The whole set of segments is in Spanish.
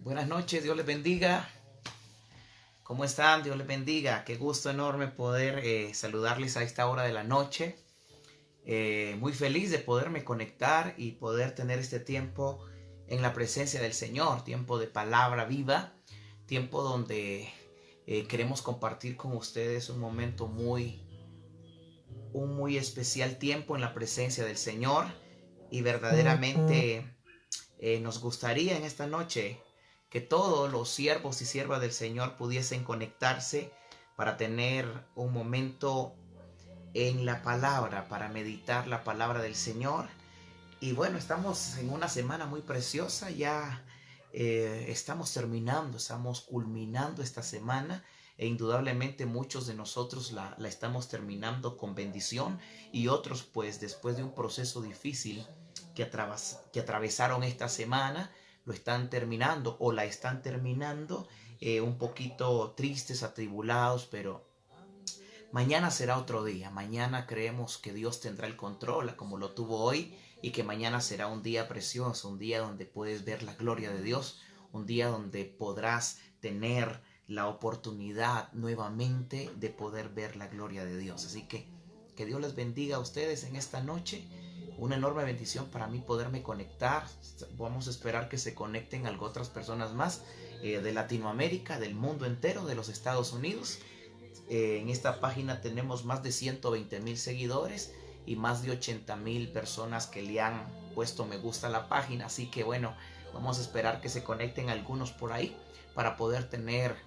Buenas noches, Dios les bendiga. ¿Cómo están? Dios les bendiga. Qué gusto enorme poder saludarles a esta hora de la noche. Muy feliz de poderme conectar y poder tener este tiempo en la presencia del Señor. Tiempo de palabra viva. Tiempo donde queremos compartir con ustedes un momento muy especial tiempo en la presencia del Señor. Y verdaderamente nos gustaría en esta noche que todos los siervos y siervas del Señor pudiesen conectarse para tener un momento en la palabra, para meditar la palabra del Señor. Y bueno, estamos en una semana muy preciosa, ya estamos culminando esta semana e indudablemente muchos de nosotros la estamos terminando con bendición y otros pues después de un proceso difícil que atravesaron esta semana, lo están terminando o la están terminando un poquito tristes, atribulados, pero mañana será otro día. Mañana creemos que Dios tendrá el control como lo tuvo hoy y que mañana será un día precioso, un día donde puedes ver la gloria de Dios, un día donde podrás tener la oportunidad nuevamente de poder ver la gloria de Dios. Así que Dios les bendiga a ustedes en esta noche. Una enorme bendición para mí poderme conectar. Vamos a esperar que se conecten otras personas más de Latinoamérica, del mundo entero, de los Estados Unidos. En esta página tenemos más de 120,000 seguidores y más de 80,000 personas que le han puesto me gusta a la página. Así que bueno, vamos a esperar que se conecten algunos por ahí para poder tener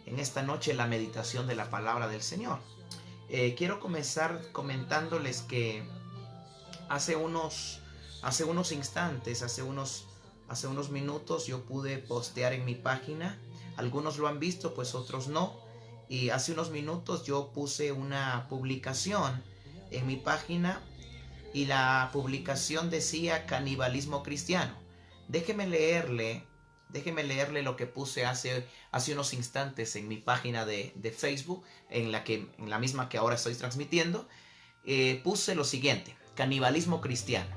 en esta noche la meditación de la palabra del Señor. Quiero comenzar comentándoles que hace unos instantes, hace unos minutos yo pude postear en mi página. Algunos lo han visto, pues otros no. Y hace unos minutos yo puse una publicación en mi página y la publicación decía canibalismo cristiano. Déjeme leerle lo que puse hace unos instantes en mi página de Facebook, en la misma que ahora estoy transmitiendo. Puse lo siguiente: canibalismo cristiano.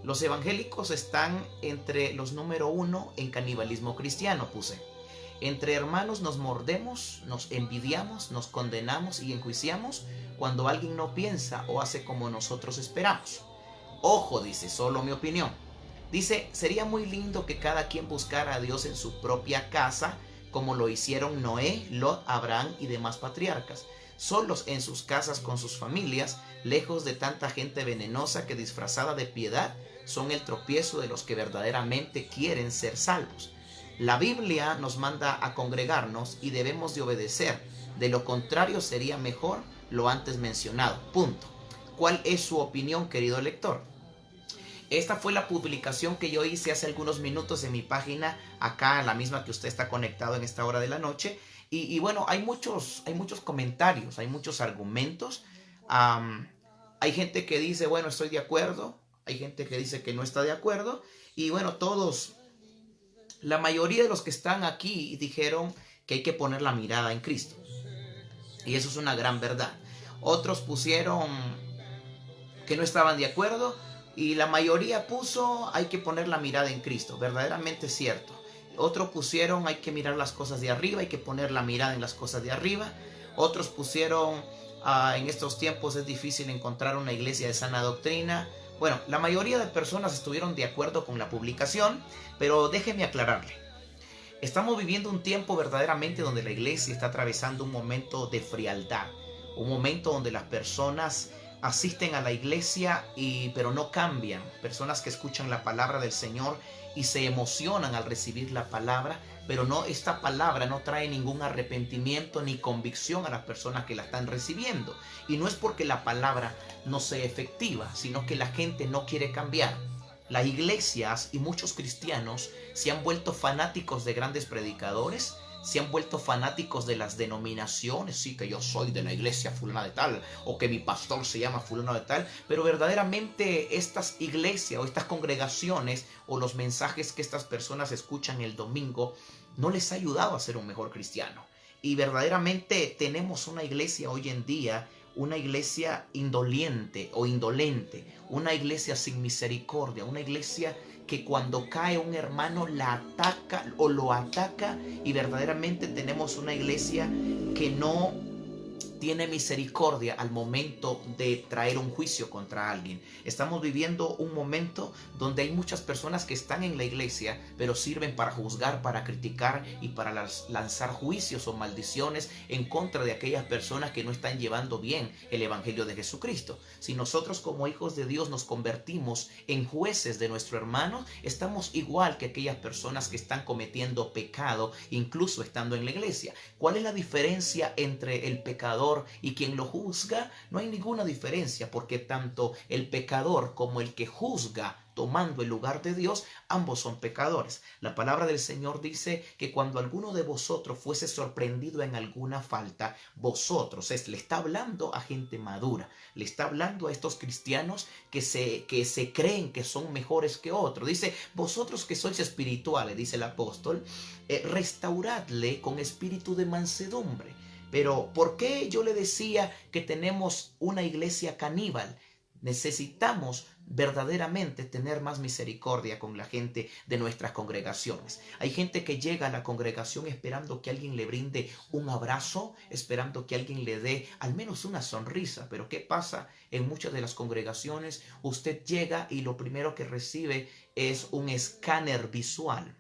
Los evangélicos están entre los número 1 en canibalismo cristiano, puse. Entre hermanos nos mordemos, nos envidiamos, nos condenamos y enjuiciamos cuando alguien no piensa o hace como nosotros esperamos. Ojo, dice, solo mi opinión. Dice, sería muy lindo que cada quien buscara a Dios en su propia casa, como lo hicieron Noé, Lot, Abraham y demás patriarcas, solos en sus casas con sus familias, lejos de tanta gente venenosa que disfrazada de piedad son el tropiezo de los que verdaderamente quieren ser salvos. La Biblia nos manda a congregarnos y debemos de obedecer. De lo contrario sería mejor lo antes mencionado. Punto. ¿Cuál es su opinión, querido lector? Esta fue la publicación que yo hice hace algunos minutos en mi página, acá la misma que usted está conectado en esta hora de la noche. Y bueno, hay muchos comentarios, hay muchos argumentos. Hay gente que dice, bueno, estoy de acuerdo. Hay gente que dice que no está de acuerdo. Y bueno, la mayoría de los que están aquí dijeron que hay que poner la mirada en Cristo. Y eso es una gran verdad. Otros pusieron que no estaban de acuerdo y la mayoría puso hay que poner la mirada en Cristo. Verdaderamente es cierto. Otros pusieron hay que mirar las cosas de arriba, hay que poner la mirada en las cosas de arriba. Otros pusieron en estos tiempos es difícil encontrar una iglesia de sana doctrina. Bueno, la mayoría de personas estuvieron de acuerdo con la publicación, pero déjeme aclararle. Estamos viviendo un tiempo verdaderamente donde la iglesia está atravesando un momento de frialdad, un momento donde las personas asisten a la iglesia pero no cambian. Personas que escuchan la palabra del Señor y se emocionan al recibir la palabra, pero esta palabra no trae ningún arrepentimiento ni convicción a las personas que la están recibiendo. Y no es porque la palabra no sea efectiva, sino que la gente no quiere cambiar. Las iglesias y muchos cristianos se han vuelto fanáticos de grandes predicadores, se han vuelto fanáticos de las denominaciones, sí, que yo soy de la iglesia fulana de tal, o que mi pastor se llama fulano de tal, pero verdaderamente estas iglesias o estas congregaciones o los mensajes que estas personas escuchan el domingo no les ha ayudado a ser un mejor cristiano. Y verdaderamente tenemos una iglesia hoy en día, una iglesia indolente o indolente, una iglesia sin misericordia, una iglesia que cuando cae un hermano la ataca o lo ataca, y verdaderamente tenemos una iglesia que no tiene misericordia al momento de traer un juicio contra alguien. Estamos viviendo un momento donde hay muchas personas que están en la iglesia, pero sirven para juzgar, para criticar y para lanzar juicios o maldiciones en contra de aquellas personas que no están llevando bien el evangelio de Jesucristo. Si nosotros como hijos de Dios nos convertimos en jueces de nuestro hermano, estamos igual que aquellas personas que están cometiendo pecado, incluso estando en la iglesia. ¿Cuál es la diferencia entre el pecador y quien lo juzga? No hay ninguna diferencia, porque tanto el pecador como el que juzga tomando el lugar de Dios, ambos son pecadores. La palabra del Señor dice que cuando alguno de vosotros fuese sorprendido en alguna falta, vosotros, le está hablando a gente madura, le está hablando a estos cristianos que se creen que son mejores que otros. Dice, vosotros que sois espirituales, dice el apóstol, restauradle con espíritu de mansedumbre. Pero ¿por qué yo le decía que tenemos una iglesia caníbal? Necesitamos verdaderamente tener más misericordia con la gente de nuestras congregaciones. Hay gente que llega a la congregación esperando que alguien le brinde un abrazo, esperando que alguien le dé al menos una sonrisa. Pero ¿qué pasa? En muchas de las congregaciones usted llega y lo primero que recibe es un escáner visual.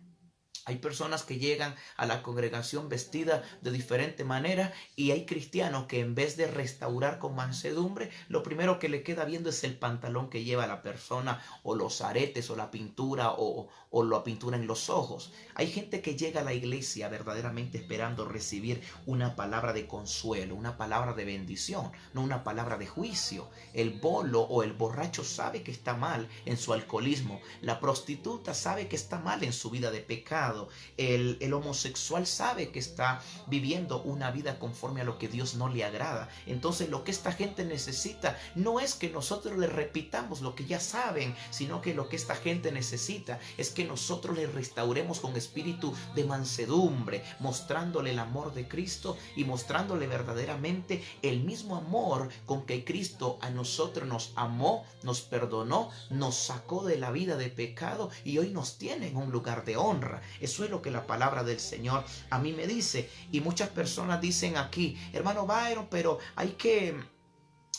Hay personas que llegan a la congregación vestida de diferente manera, y hay cristianos que en vez de restaurar con mansedumbre, lo primero que le queda viendo es el pantalón que lleva la persona, o los aretes, o la pintura, o la pintura en los ojos. Hay gente que llega a la iglesia verdaderamente esperando recibir una palabra de consuelo, una palabra de bendición, no una palabra de juicio. El bolo o el borracho sabe que está mal en su alcoholismo. La prostituta sabe que está mal en su vida de pecado. El homosexual sabe que está viviendo una vida conforme a lo que Dios no le agrada. Entonces lo que esta gente necesita no es que nosotros le repitamos lo que ya saben, sino que lo que esta gente necesita es que nosotros le restauremos con espíritu de mansedumbre, mostrándole el amor de Cristo y mostrándole verdaderamente el mismo amor con que Cristo a nosotros nos amó, nos perdonó, nos sacó de la vida de pecado y hoy nos tiene en un lugar de honra. Eso es lo que la palabra del Señor a mí me dice. Y muchas personas dicen aquí, hermano Byron, pero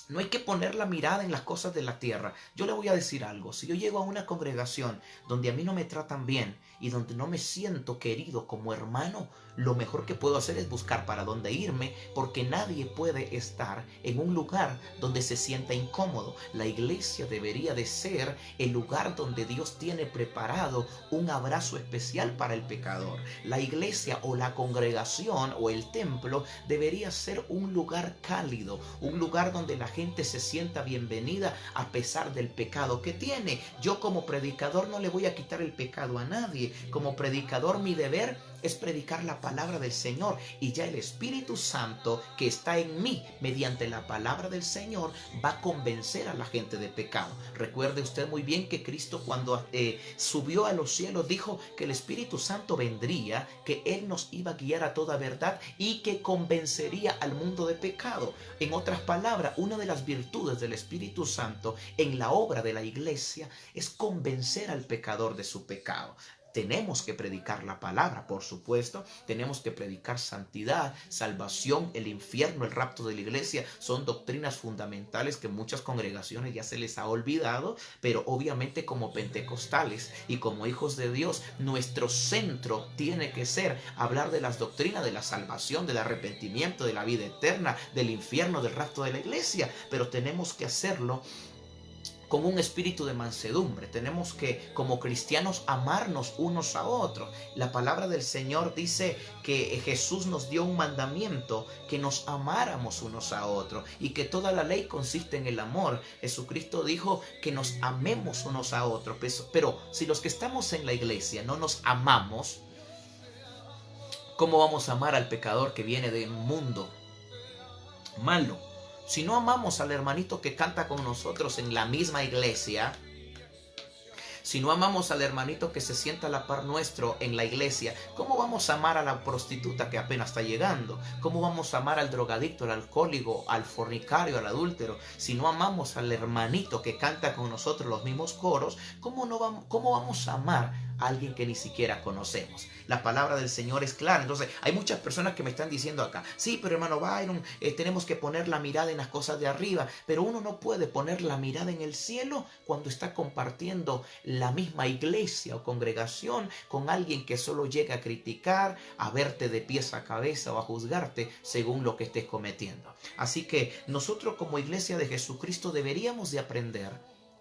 no hay que poner la mirada en las cosas de la tierra. Yo le voy a decir algo. Si yo llego a una congregación donde a mí no me tratan bien y donde no me siento querido como hermano, lo mejor que puedo hacer es buscar para dónde irme, porque nadie puede estar en un lugar donde se sienta incómodo. La iglesia debería de ser el lugar donde Dios tiene preparado un abrazo especial para el pecador. La iglesia o la congregación o el templo debería ser un lugar cálido, un lugar donde la gente se sienta bienvenida a pesar del pecado que tiene. Yo como predicador no le voy a quitar el pecado a nadie. Como predicador mi deber es predicar la palabra del Señor, y ya el Espíritu Santo que está en mí mediante la palabra del Señor va a convencer a la gente de pecado. Recuerde usted muy bien que Cristo cuando subió a los cielos dijo que el Espíritu Santo vendría, que Él nos iba a guiar a toda verdad y que convencería al mundo de pecado. En otras palabras, una de las virtudes del Espíritu Santo en la obra de la iglesia es convencer al pecador de su pecado. Tenemos que predicar la palabra, por supuesto. Tenemos que predicar santidad, salvación, el infierno, el rapto de la iglesia. Son doctrinas fundamentales que muchas congregaciones ya se les ha olvidado, pero obviamente como pentecostales y como hijos de Dios, nuestro centro tiene que ser hablar de las doctrinas de la salvación, del arrepentimiento, de la vida eterna, del infierno, del rapto de la iglesia. Pero tenemos que hacerlo con un espíritu de mansedumbre. Tenemos que, como cristianos, amarnos unos a otros. La palabra del Señor dice que Jesús nos dio un mandamiento, que nos amáramos unos a otros, y que toda la ley consiste en el amor. Jesucristo dijo que nos amemos unos a otros. Pero si los que estamos en la iglesia no nos amamos, ¿cómo vamos a amar al pecador que viene de un mundo malo? Si no amamos al hermanito que canta con nosotros en la misma iglesia, Si no amamos al hermanito que se sienta a la par nuestro en la iglesia, ¿cómo vamos a amar a la prostituta que apenas está llegando? ¿Cómo vamos a amar al drogadicto, al alcohólico, al fornicario, al adúltero? Si no amamos al hermanito que canta con nosotros los mismos coros, ¿cómo vamos a amar a alguien que ni siquiera conocemos? La palabra del Señor es clara. Entonces hay muchas personas que me están diciendo acá, sí, pero hermano Byron, tenemos que poner la mirada en las cosas de arriba, pero uno no puede poner la mirada en el cielo cuando está compartiendo la misma iglesia o congregación con alguien que solo llega a criticar, a verte de pies a cabeza o a juzgarte según lo que estés cometiendo. Así que nosotros como iglesia de Jesucristo deberíamos de aprender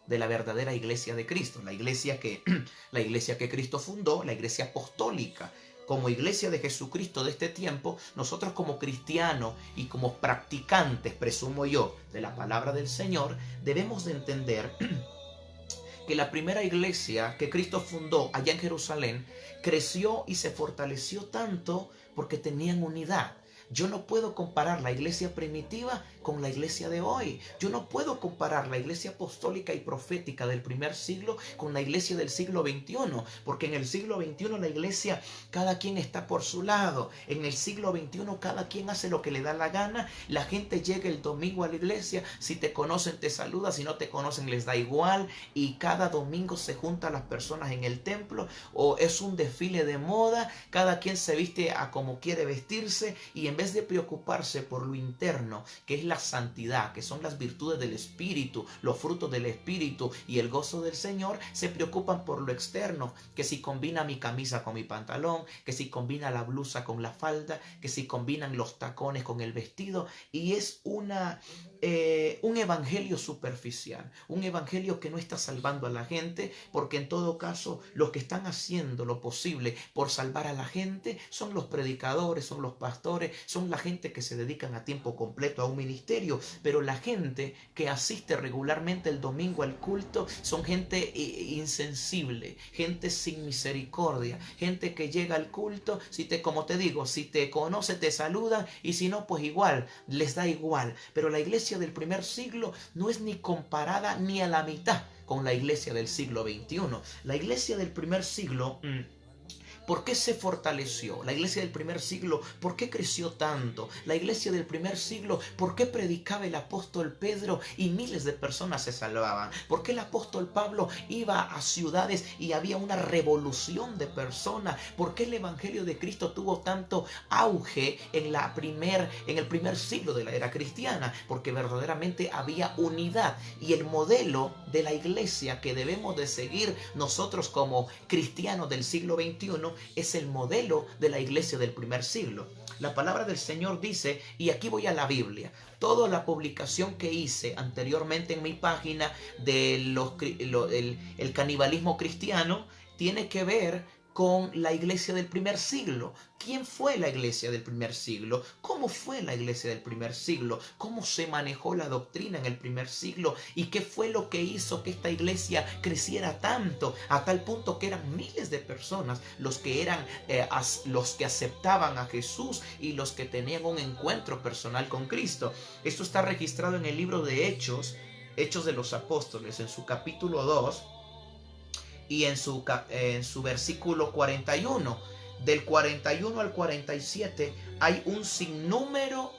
de la verdadera iglesia de Cristo, la iglesia que Cristo fundó, la iglesia apostólica. Como iglesia de Jesucristo de este tiempo, nosotros como cristianos y como practicantes, presumo yo, de la palabra del Señor, debemos de entender que la primera iglesia que Cristo fundó allá en Jerusalén creció y se fortaleció tanto porque tenían unidad. Yo no puedo comparar la iglesia primitiva con la iglesia de hoy. Yo no puedo comparar la iglesia apostólica y profética del primer siglo con la iglesia del siglo XXI, porque en el siglo XXI la iglesia, cada quien está por su lado. En el siglo XXI cada quien hace lo que le da la gana. La gente llega el domingo a la iglesia, si te conocen te saluda, si no te conocen les da igual, y cada domingo se juntan las personas en el templo, o es un desfile de moda, cada quien se viste a como quiere vestirse, y en vez de preocuparse por lo interno, que es la santidad, que son las virtudes del Espíritu, los frutos del Espíritu y el gozo del Señor, se preocupan por lo externo, que si combina mi camisa con mi pantalón, que si combina la blusa con la falda, que si combinan los tacones con el vestido, y es un evangelio superficial, un evangelio que no está salvando a la gente, porque en todo caso los que están haciendo lo posible por salvar a la gente son los predicadores, son los pastores, son la gente que se dedican a tiempo completo a un ministerio, pero la gente que asiste regularmente el domingo al culto son gente insensible, gente sin misericordia, gente que llega al culto, como te digo, si te conoce te saludan, y si no, pues igual, les da igual. Pero la iglesia del primer siglo no es ni comparada ni a la mitad con la iglesia del siglo XXI. La iglesia del primer siglo, ¿por qué se fortaleció? La iglesia del primer siglo, ¿por qué creció tanto? La iglesia del primer siglo, ¿por qué predicaba el apóstol Pedro y miles de personas se salvaban? ¿Por qué el apóstol Pablo iba a ciudades y había una revolución de personas? ¿Por qué el evangelio de Cristo tuvo tanto auge en el primer siglo de la era cristiana? Porque verdaderamente había unidad, y el modelo de la iglesia que debemos de seguir nosotros como cristianos del siglo XXI es el modelo de la iglesia del primer siglo. La palabra del Señor dice, y aquí voy a la Biblia, toda la publicación que hice anteriormente en mi página del el canibalismo cristiano tiene que ver con la iglesia del primer siglo. ¿Quién fue la iglesia del primer siglo? ¿Cómo fue la iglesia del primer siglo? ¿Cómo se manejó la doctrina en el primer siglo? ¿Y qué fue lo que hizo que esta iglesia creciera tanto, a tal punto que eran miles de personas los que aceptaban a Jesús y los que tenían un encuentro personal con Cristo? Esto está registrado en el libro de Hechos de los Apóstoles, en su capítulo 2, y en su versículo 41. Del 41 al 47 hay un sinnúmero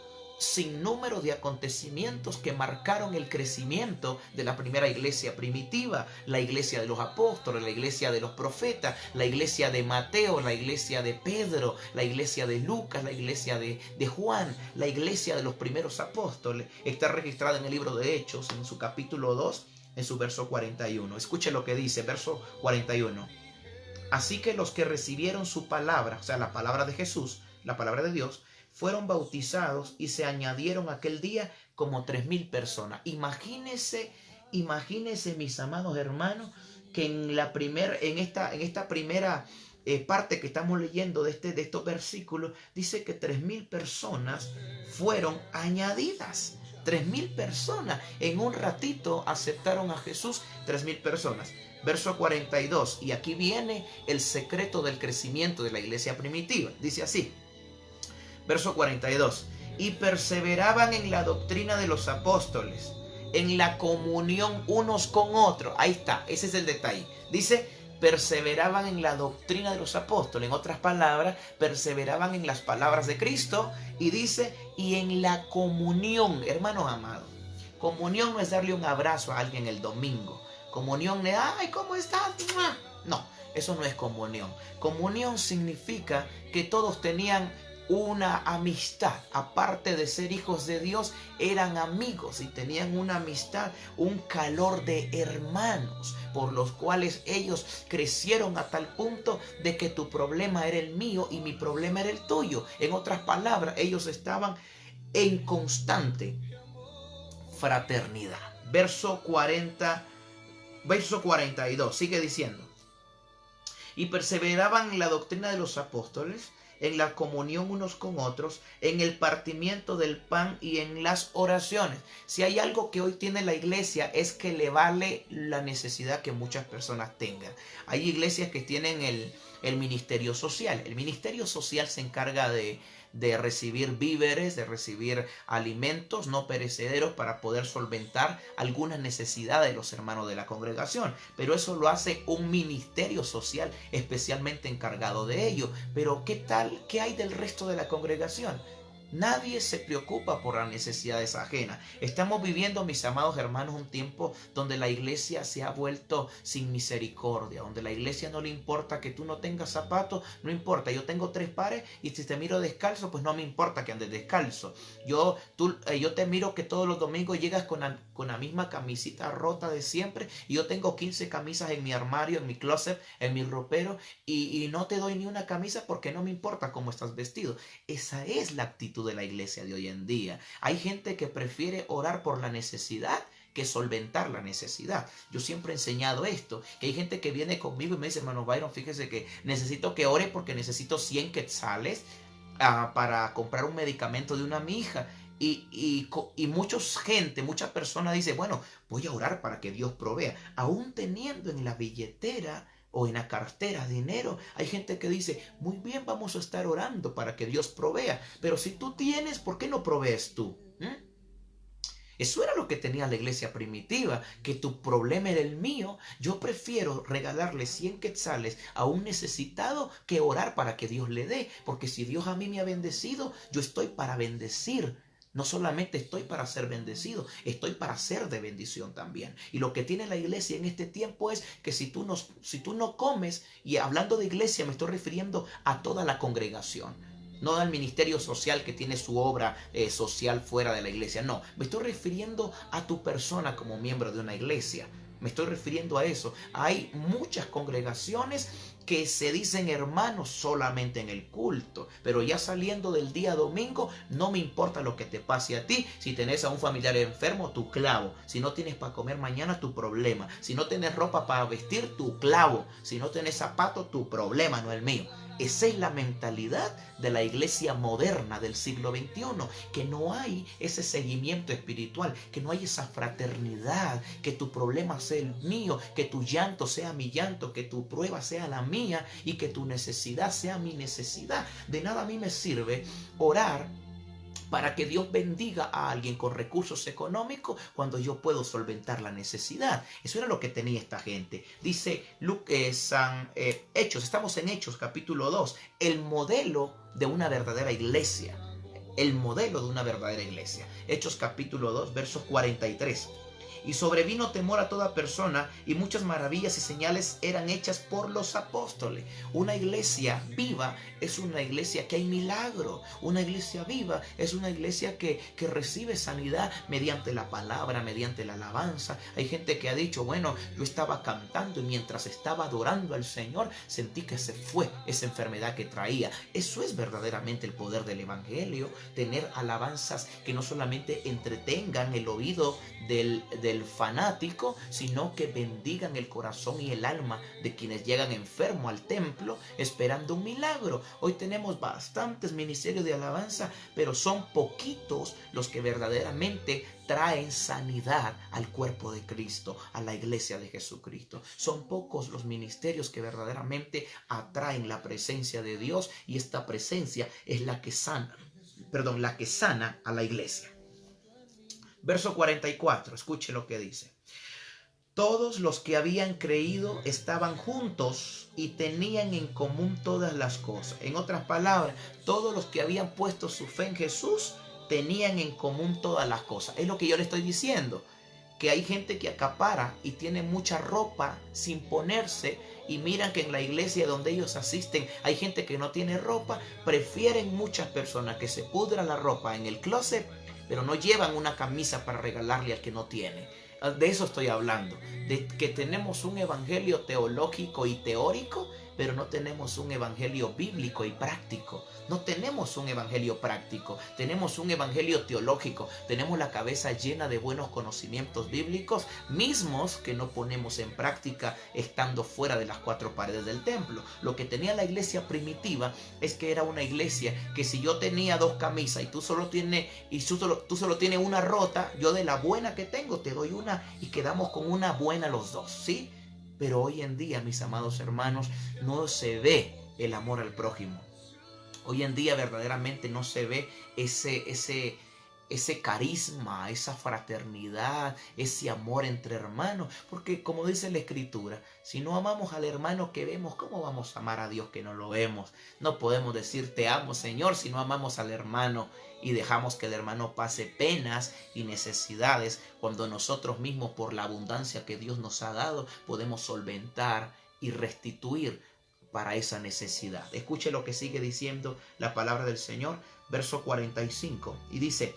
de acontecimientos que marcaron el crecimiento de la primera iglesia primitiva, la iglesia de los apóstoles, la iglesia de los profetas, la iglesia de Mateo, la iglesia de Pedro, la iglesia de Lucas, la iglesia de Juan, la iglesia de los primeros apóstoles. Está registrada en el libro de Hechos, en su capítulo 2, en su verso 41. Escuche lo que dice, verso 41. Así que los que recibieron su palabra, o sea, la palabra de Jesús, la palabra de Dios, fueron bautizados y se añadieron aquel día como 3,000 personas. Imagínense, mis amados hermanos, que en esta primera parte que estamos leyendo de estos versículos, dice que 3,000 personas fueron añadidas. 3,000 personas en un ratito aceptaron a Jesús. 3,000 personas. Verso 42, y aquí viene el secreto del crecimiento de la iglesia primitiva. Dice así, verso 42, y perseveraban en la doctrina de los apóstoles, en la comunión unos con otros. Ahí está, ese es el detalle. Dice, perseveraban en la doctrina de los apóstoles. En otras palabras, perseveraban en las palabras de Cristo. Y dice, y en la comunión, hermanos amados. Comunión no es darle un abrazo a alguien el domingo. Comunión es, ay, ¿cómo estás? No, eso no es comunión. Comunión significa que todos tenían una amistad. Aparte de ser hijos de Dios, eran amigos y tenían una amistad, un calor de hermanos, por los cuales ellos crecieron a tal punto de que tu problema era el mío y mi problema era el tuyo. En otras palabras, ellos estaban en constante fraternidad. Verso 42, sigue diciendo. Y perseveraban en la doctrina de los apóstoles, en la comunión unos con otros, en el partimiento del pan y en las oraciones. Si hay algo que hoy tiene la iglesia es que le vale la necesidad que muchas personas tengan. Hay iglesias que tienen el ministerio social. El ministerio social se encarga de recibir víveres, de recibir alimentos no perecederos para poder solventar algunas necesidades de los hermanos de la congregación. Pero eso lo hace un ministerio social especialmente encargado de ello. Pero ¿qué tal? ¿Qué hay del resto de la congregación? Nadie se preocupa por las necesidades ajenas. Estamos viviendo, mis amados hermanos, un tiempo donde la iglesia se ha vuelto sin misericordia, donde la iglesia no le importa que tú no tengas zapatos, no importa, yo tengo 3 pares y si te miro descalzo, pues no me importa que andes descalzo. Yo te miro que todos los domingos llegas con la misma camisita rota de siempre y yo tengo 15 camisas en mi armario, en mi closet, en mi ropero y no te doy ni una camisa porque no me importa cómo estás vestido. Esa es la actitud de la iglesia de hoy en día. Hay gente que prefiere orar por la necesidad que solventar la necesidad. Yo siempre he enseñado esto, que hay gente que viene conmigo y me dice, hermano Byron, fíjese que necesito que ore porque necesito 100 quetzales para comprar un medicamento de mi hija. Y muchas personas dicen, bueno, voy a orar para que Dios provea. Aún teniendo en la billetera o en la cartera dinero, hay gente que dice, muy bien, vamos a estar orando para que Dios provea. Pero si tú tienes, ¿por qué no provees tú? Eso era lo que tenía la iglesia primitiva, que tu problema era el mío. Yo prefiero regalarle 100 quetzales a un necesitado que orar para que Dios le dé. Porque si Dios a mí me ha bendecido, yo estoy para bendecir. No solamente estoy para ser bendecido, estoy para ser de bendición también. Y lo que tiene la iglesia en este tiempo es que si tú no comes, y hablando de iglesia me estoy refiriendo a toda la congregación, no al ministerio social que tiene su obra social fuera de la iglesia. No, me estoy refiriendo a tu persona como miembro de una iglesia. Me estoy refiriendo a eso. Hay muchas congregaciones que se dicen hermanos solamente en el culto, pero ya saliendo del día domingo, no me importa lo que te pase a ti. Si tenés a un familiar enfermo, tu clavo. Si no tienes para comer mañana, tu problema. Si no tienes ropa para vestir, tu clavo. Si no tienes zapato, tu problema, no el mío. Esa es la mentalidad de la iglesia moderna del siglo XXI, que no hay ese seguimiento espiritual, que no hay esa fraternidad, que tu problema sea el mío, que tu llanto sea mi llanto, que tu prueba sea la mía y que tu necesidad sea mi necesidad. De nada a mí me sirve orar para que Dios bendiga a alguien con recursos económicos cuando yo puedo solventar la necesidad. Eso era lo que tenía esta gente. Dice Hechos, estamos en Hechos capítulo 2, el modelo de una verdadera iglesia. El modelo de una verdadera iglesia. Hechos capítulo 2, versos 43. Y sobrevino temor a toda persona, y muchas maravillas y señales eran hechas por los apóstoles. Una iglesia viva es una iglesia que hay milagro. Una iglesia viva es una iglesia que recibe sanidad mediante la palabra, mediante la alabanza. Hay gente que ha dicho, bueno, yo estaba cantando y mientras estaba adorando al Señor, sentí que se fue esa enfermedad que traía. Eso es verdaderamente el poder del evangelio, tener alabanzas que no solamente entretengan el oído del fanático, sino que bendigan el corazón y el alma de quienes llegan enfermos al templo esperando un milagro. Hoy tenemos bastantes ministerios de alabanza, pero son poquitos los que verdaderamente traen sanidad al cuerpo de Cristo, a la iglesia de Jesucristo. Son pocos los ministerios que verdaderamente atraen la presencia de Dios, y esta presencia es la que sana a la iglesia. Verso 44, escuche lo que dice. Todos los que habían creído estaban juntos y tenían en común todas las cosas. En otras palabras, todos los que habían puesto su fe en Jesús tenían en común todas las cosas. Es lo que yo le estoy diciendo, que hay gente que acapara y tiene mucha ropa sin ponerse, y miran que en la iglesia donde ellos asisten hay gente que no tiene ropa. Prefieren muchas personas que se pudra la ropa en el closet, pero no llevan una camisa para regalarle al que no tiene. De eso estoy hablando, de que tenemos un evangelio teológico y teórico, pero no tenemos un evangelio bíblico y práctico. No tenemos un evangelio práctico, tenemos un evangelio teológico. Tenemos la cabeza llena de buenos conocimientos bíblicos, mismos que no ponemos en práctica estando fuera de las cuatro paredes del templo. Lo que tenía la iglesia primitiva es que era una iglesia que si yo tenía dos camisas y tú solo tienes una rota, yo de la buena que tengo te doy una y quedamos con una buena los dos, ¿sí? Pero hoy en día, mis amados hermanos, no se ve el amor al prójimo. Hoy en día verdaderamente no se ve ese carisma, esa fraternidad, ese amor entre hermanos. Porque como dice la Escritura, si no amamos al hermano que vemos, ¿cómo vamos a amar a Dios que no lo vemos? No podemos decir te amo, Señor, si no amamos al hermano y dejamos que el hermano pase penas y necesidades, cuando nosotros mismos, por la abundancia que Dios nos ha dado, podemos solventar y restituir para esa necesidad. Escuche lo que sigue diciendo la palabra del Señor, verso 45, y dice: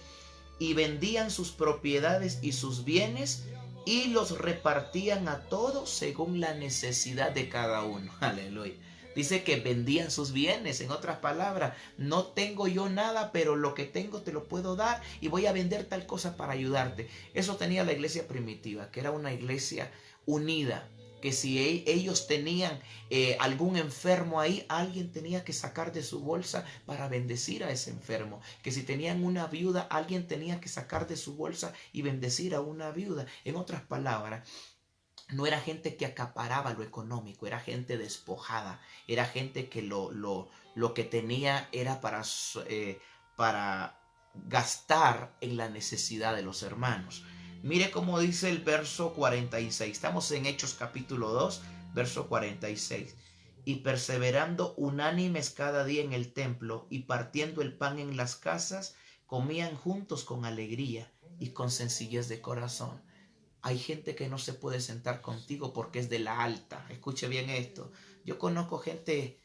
y vendían sus propiedades y sus bienes y los repartían a todos según la necesidad de cada uno. Aleluya. Dice que vendían sus bienes. En otras palabras, no tengo yo nada, pero lo que tengo te lo puedo dar y voy a vender tal cosa para ayudarte. Eso tenía la iglesia primitiva, que era una iglesia unida, que si ellos tenían algún enfermo ahí, alguien tenía que sacar de su bolsa para bendecir a ese enfermo. Que si tenían una viuda, alguien tenía que sacar de su bolsa y bendecir a una viuda. En otras palabras, no era gente que acaparaba lo económico, era gente despojada, era gente que lo que tenía era para gastar en la necesidad de los hermanos. Mire cómo dice el verso 46. Estamos en Hechos capítulo 2, verso 46. Y perseverando unánimes cada día en el templo y partiendo el pan en las casas, comían juntos con alegría y con sencillez de corazón. Hay gente que no se puede sentar contigo porque es de la alta. Escuche bien esto. Yo conozco gente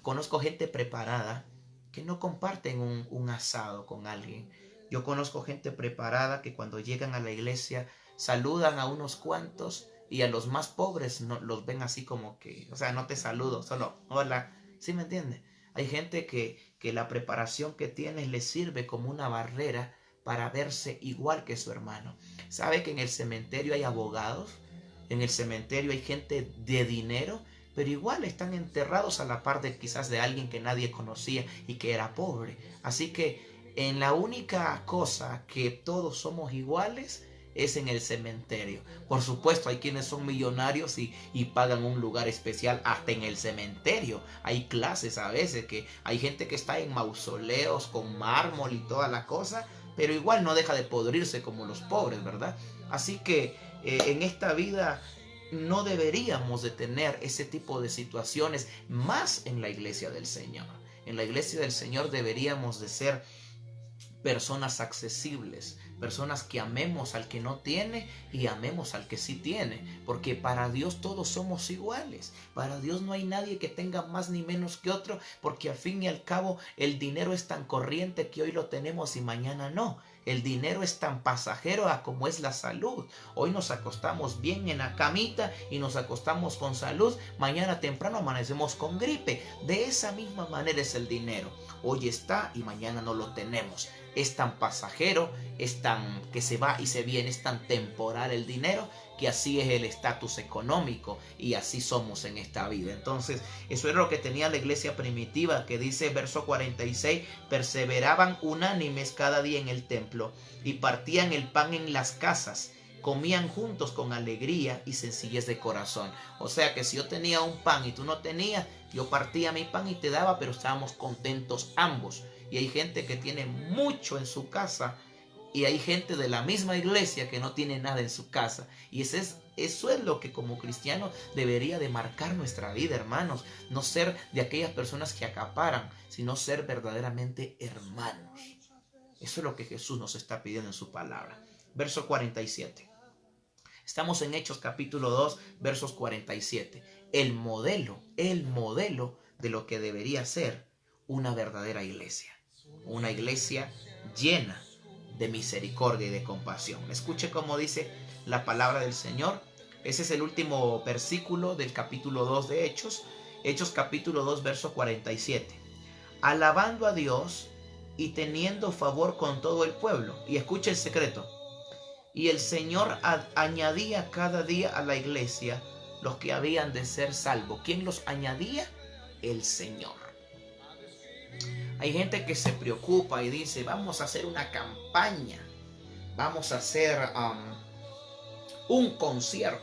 conozco gente preparada que no comparten un asado con alguien. Yo conozco gente preparada que cuando llegan a la iglesia saludan a unos cuantos y a los más pobres no, los ven así como que, no te saludo, solo hola. ¿Sí me entiende? Hay gente que la preparación que tienes les sirve como una barrera para verse igual que su hermano. ¿Sabe que en el cementerio hay abogados? En el cementerio hay gente de dinero, pero igual están enterrados a la par de quizás de alguien que nadie conocía y que era pobre. Así que en la única cosa que todos somos iguales es en el cementerio. Por supuesto, hay quienes son millonarios y pagan un lugar especial hasta en el cementerio. Hay clases a veces que hay gente que está en mausoleos con mármol y toda la cosa, pero igual no deja de podrirse como los pobres, ¿verdad? Así que en esta vida no deberíamos de tener ese tipo de situaciones, más en la iglesia del Señor. En la iglesia del Señor deberíamos de ser personas accesibles, personas que amemos al que no tiene y amemos al que sí tiene, porque para Dios todos somos iguales. Para Dios no hay nadie que tenga más ni menos que otro, porque al fin y al cabo el dinero es tan corriente que hoy lo tenemos y mañana no. El dinero es tan pasajero a como es la salud. Hoy nos acostamos bien en la camita y nos acostamos con salud. Mañana temprano amanecemos con gripe. De esa misma manera es el dinero. Hoy está y mañana no lo tenemos. Es tan pasajero, es tan que se va y se viene, es tan temporal el dinero, que así es el estatus económico y así somos en esta vida. Entonces, eso era lo que tenía la iglesia primitiva, que dice verso 46, perseveraban unánimes cada día en el templo y partían el pan en las casas, comían juntos con alegría y sencillez de corazón. O sea que si yo tenía un pan y tú no tenías, yo partía mi pan y te daba, pero estábamos contentos ambos. Y hay gente que tiene mucho en su casa Y hay gente de la misma iglesia que no tiene nada en su casa. Y eso es lo que como cristianos debería de marcar nuestra vida, hermanos. No ser de aquellas personas que acaparan, sino ser verdaderamente hermanos. Eso es lo que Jesús nos está pidiendo en su palabra. Verso 47. Estamos en Hechos capítulo 2, versos 47. El modelo de lo que debería ser una verdadera iglesia. Una iglesia llena de misericordia y de compasión. Escuche cómo dice la palabra del Señor. Ese es el último versículo del capítulo 2 de Hechos. Hechos capítulo 2, verso 47. Alabando a Dios y teniendo favor con todo el pueblo. Y escuche el secreto. Y el Señor añadía cada día a la iglesia los que habían de ser salvos. ¿Quién los añadía? El Señor. Hay gente que se preocupa y dice, vamos a hacer una campaña, vamos a hacer un concierto,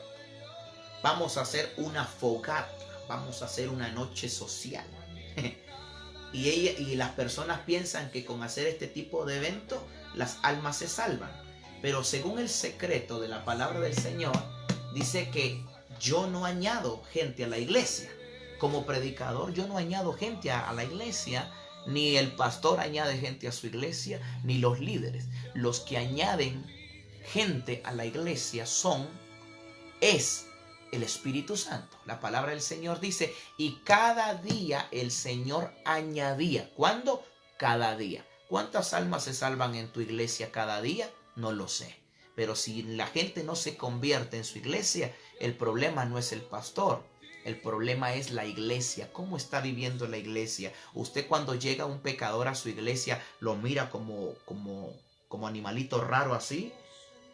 vamos a hacer una fogata, vamos a hacer una noche social. y las personas piensan que con hacer este tipo de eventos las almas se salvan. Pero según el secreto de la palabra del Señor, dice que yo no añado gente a la iglesia. Como predicador, yo no añado gente a la iglesia. Ni el pastor añade gente a su iglesia, ni los líderes. Los que añaden gente a la iglesia es el Espíritu Santo. La palabra del Señor dice, y cada día el Señor añadía. ¿Cuándo? Cada día. ¿Cuántas almas se salvan en tu iglesia cada día? No lo sé. Pero si la gente no se convierte en su iglesia, el problema no es el pastor. El problema es la iglesia. ¿Cómo está viviendo la iglesia? Usted cuando llega un pecador a su iglesia, ¿lo mira como animalito raro así?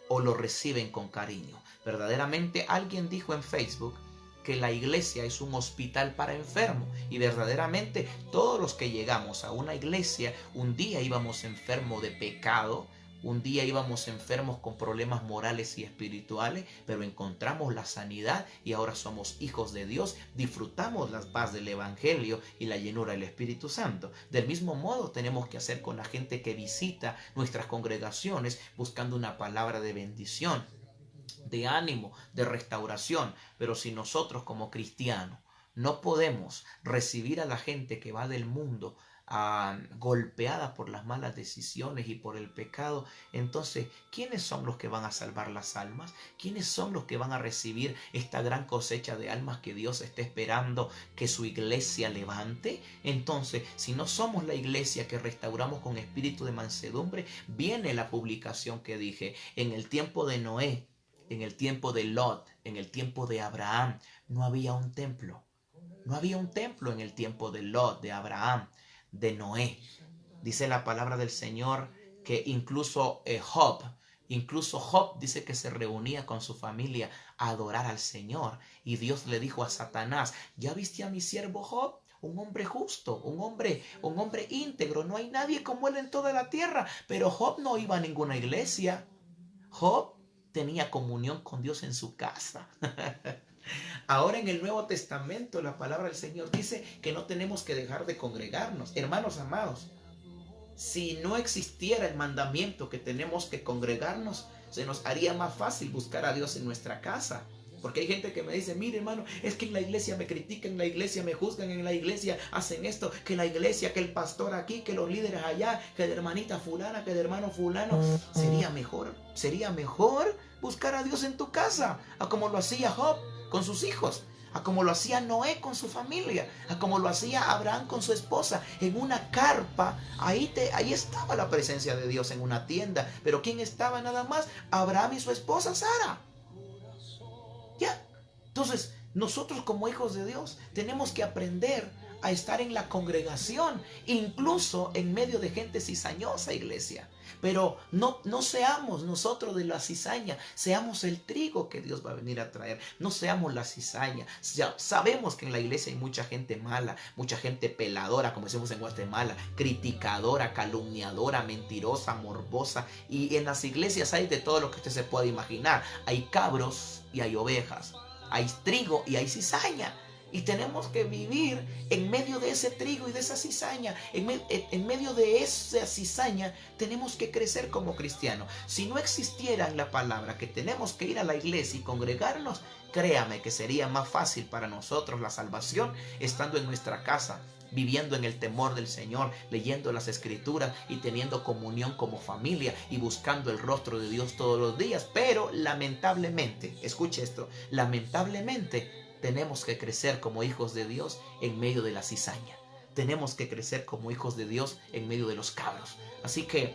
¿O lo reciben con cariño? Verdaderamente alguien dijo en Facebook que la iglesia es un hospital para enfermos. Y verdaderamente todos los que llegamos a una iglesia, un día íbamos enfermos de pecado. Un día íbamos enfermos con problemas morales y espirituales, pero encontramos la sanidad y ahora somos hijos de Dios. Disfrutamos la paz del Evangelio y la llenura del Espíritu Santo. Del mismo modo tenemos que hacer con la gente que visita nuestras congregaciones buscando una palabra de bendición, de ánimo, de restauración. Pero si nosotros como cristianos no podemos recibir a la gente que va del mundo golpeada por las malas decisiones y por el pecado, entonces, ¿quiénes son los que van a salvar las almas? ¿Quiénes son los que van a recibir esta gran cosecha de almas que Dios está esperando que su iglesia levante? Entonces, si no somos la iglesia que restauramos con espíritu de mansedumbre, viene la publicación que dije, en el tiempo de Noé, en el tiempo de Lot, en el tiempo de Abraham, no había un templo. No había un templo en el tiempo de Lot, de Abraham, de Noé. Dice la palabra del Señor que incluso Job dice que se reunía con su familia a adorar al Señor. Y Dios le dijo a Satanás, ¿ya viste a mi siervo Job? Un hombre justo, un hombre íntegro. No hay nadie como él en toda la tierra. Pero Job no iba a ninguna iglesia. Job tenía comunión con Dios en su casa. Ahora en el Nuevo Testamento la palabra del Señor dice que no tenemos que dejar de congregarnos. Hermanos amados, si no existiera el mandamiento que tenemos que congregarnos, se nos haría más fácil buscar a Dios en nuestra casa. Porque hay gente que me dice, mire hermano, es que en la iglesia me critican, en la iglesia me juzgan, en la iglesia hacen esto, que la iglesia, que el pastor aquí, que los líderes allá, que la hermanita fulana, que el hermano fulano. Sería mejor buscar a Dios en tu casa, a como lo hacía Job con sus hijos, a como lo hacía Noé con su familia, a como lo hacía Abraham con su esposa, en una carpa. Ahí estaba la presencia de Dios en una tienda. Pero ¿quién estaba nada más? Abraham y su esposa Sara. Ya. Entonces, nosotros como hijos de Dios tenemos que aprender a estar en la congregación, incluso en medio de gente cizañosa, iglesia. Pero no seamos nosotros de la cizaña, seamos el trigo que Dios va a venir a traer. No seamos la cizaña. Ya sabemos que en la iglesia hay mucha gente mala, mucha gente peladora, como decimos en Guatemala, criticadora, calumniadora, mentirosa, morbosa. Y en las iglesias hay de todo lo que usted se pueda imaginar. Hay cabros y hay ovejas. Hay trigo y hay cizaña. Y tenemos que vivir en medio de ese trigo y de esa cizaña. En medio de esa cizaña tenemos que crecer como cristianos. Si no existiera en la palabra que tenemos que ir a la iglesia y congregarnos, créame que sería más fácil para nosotros la salvación estando en nuestra casa, viviendo en el temor del Señor, leyendo las Escrituras y teniendo comunión como familia y buscando el rostro de Dios todos los días. Pero lamentablemente, escuche esto, lamentablemente tenemos que crecer como hijos de Dios en medio de la cizaña. Tenemos que crecer como hijos de Dios en medio de los cabros. Así que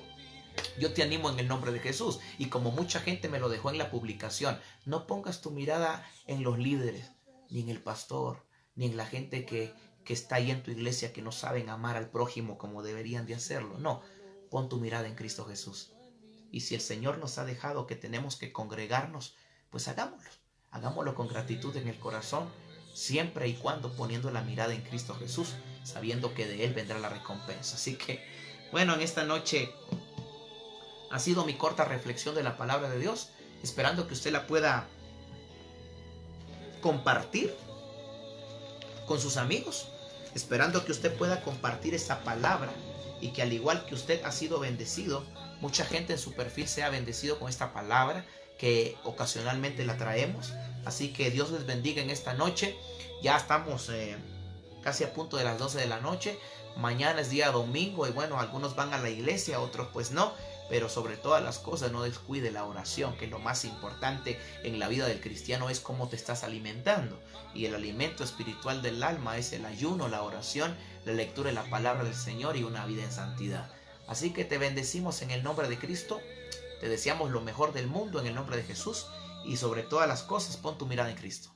yo te animo en el nombre de Jesús. Y como mucha gente me lo dejó en la publicación, no pongas tu mirada en los líderes, ni en el pastor, ni en la gente que está ahí en tu iglesia que no saben amar al prójimo como deberían de hacerlo. No, pon tu mirada en Cristo Jesús. Y si el Señor nos ha dejado que tenemos que congregarnos, pues hagámoslo. Hagámoslo con gratitud en el corazón, siempre y cuando poniendo la mirada en Cristo Jesús, sabiendo que de Él vendrá la recompensa. Así que, bueno, en esta noche ha sido mi corta reflexión de la palabra de Dios, esperando que usted la pueda compartir con sus amigos, esperando que usted pueda compartir esa palabra y que al igual que usted ha sido bendecido, mucha gente en su perfil sea bendecido con esta palabra que ocasionalmente la traemos. Así que Dios les bendiga en esta noche. Ya estamos casi a punto de las 12 de la noche. Mañana es día domingo y bueno, algunos van a la iglesia, otros pues no. Pero sobre todas las cosas no descuide la oración, que lo más importante en la vida del cristiano es cómo te estás alimentando. Y el alimento espiritual del alma es el ayuno, la oración, la lectura de la palabra del Señor y una vida en santidad. Así que te bendecimos en el nombre de Cristo. Te deseamos lo mejor del mundo en el nombre de Jesús. Y sobre todas las cosas pon tu mirada en Cristo.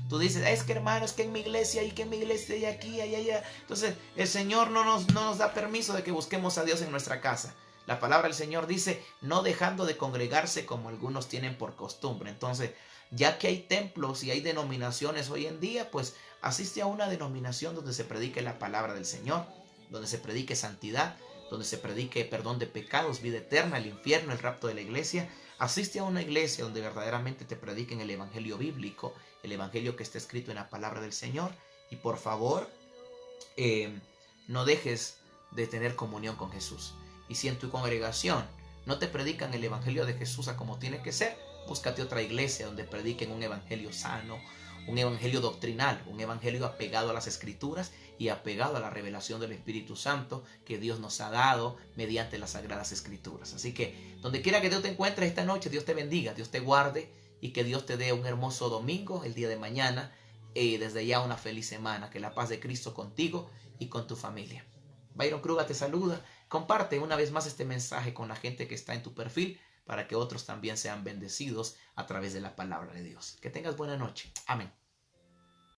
Tú dices, es que hermano, es que en mi iglesia y que en mi iglesia y aquí, allá. Entonces el Señor no nos da permiso de que busquemos a Dios en nuestra casa. La palabra del Señor dice, no dejando de congregarse como algunos tienen por costumbre. Entonces, ya que hay templos y hay denominaciones hoy en día, pues asiste a una denominación donde se predique la palabra del Señor, donde se predique santidad, donde se predique perdón de pecados, vida eterna, el infierno, el rapto de la iglesia. Asiste a una iglesia donde verdaderamente te prediquen el evangelio bíblico, el evangelio que está escrito en la palabra del Señor. Y por favor, no dejes de tener comunión con Jesús. Y si en tu congregación no te predican el evangelio de Jesús a como tiene que ser, búscate otra iglesia donde prediquen un evangelio sano, un evangelio doctrinal, un evangelio apegado a las escrituras y apegado a la revelación del Espíritu Santo que Dios nos ha dado mediante las sagradas escrituras. Así que donde quiera que Dios te encuentre esta noche, Dios te bendiga, Dios te guarde y que Dios te dé un hermoso domingo el día de mañana y desde ya una feliz semana. Que la paz de Cristo contigo y con tu familia. Byron Kruga te saluda. Comparte una vez más este mensaje con la gente que está en tu perfil para que otros también sean bendecidos a través de la palabra de Dios. Que tengas buena noche. Amén.